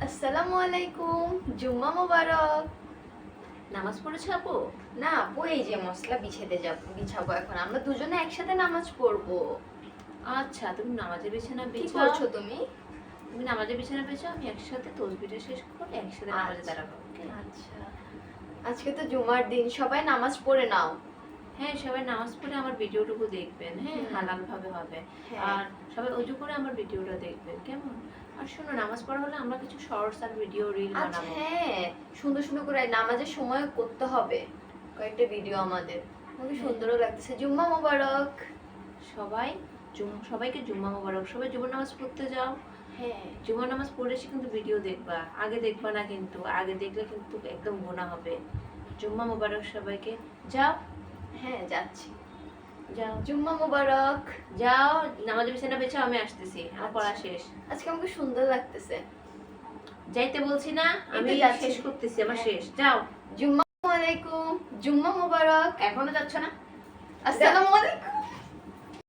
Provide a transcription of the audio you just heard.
আসসালামু আলাইকুম, জুম্মা মোবারক। নামাজ পড়েছো আপু? না আপু, এই যে মশলা বিছাবো এখন। আমরা দুজনে একসাথে নামাজ পড়বো। আচ্ছা, তুমি নামাজের বিছানা কি বিছাও। করছো তুমি? তুমি নামাজের বিছানা বিছাও, আমি একসাথে তসবিহটা শেষ করে একসাথে নামাজে আচ্ছা। দাঁড়াবো। okay? আচ্ছা, আজকে তো জুমার দিন, সবাই নামাজ পড়ে নাও। হ্যাঁ, সবাই নামাজ পড়ে আমার ভিডিওটুকু দেখবেন। হ্যাঁ, হুম। হালাল ভাবে হবে। হ্যাঁ। আর সবাই অজু করে আমার ভিডিওটা দেখবেন, কেমন? আর শোনো, নামাজ পড়া হলে আমরা কিছু শর্টস আর ভিডিও রিল আচ্ছা, বানাবো। হ্যাঁ, সুন্দর সুন্দর করে নামাজের সময় করতে হবে কয়েকটা ভিডিও আমাদের। খুবই সুন্দরও লাগতেছে। জুম্মা মোবারক। সবাই সবাইকে জুম্মা মোবারক। সবাই জুমার নামাজ পড়তে যাও। হ্যাঁ। জুমার নামাজ পড়ে এসে কিন্তু ভিডিও দেখবা, আগে দেখবা না, কিন্তু আগে দেখলে কিন্তু একদম গুনাহ হবে। জুম্মা মোবারক সবাইকে। যাও। হ্যাঁ, যাচ্ছি। যাও জুম্মা মোবারক। যাও, নামাজের বিছানা বেছাও, আমি আসতেছি, আমার পড়া আচ্ছা। শেষ। আজকে আমাকে সুন্দর লাগতেছে। যাইতে বলছি না, আমি এই তো যাচ্ছি। শেষ করতেছি, আমার হ্যাঁ। শেষ। যাও। জুম্মা আলাইকুম, জুম্মা মোবারক। এখনো যাচ্ছ না? আসসালামু আলাইকুম।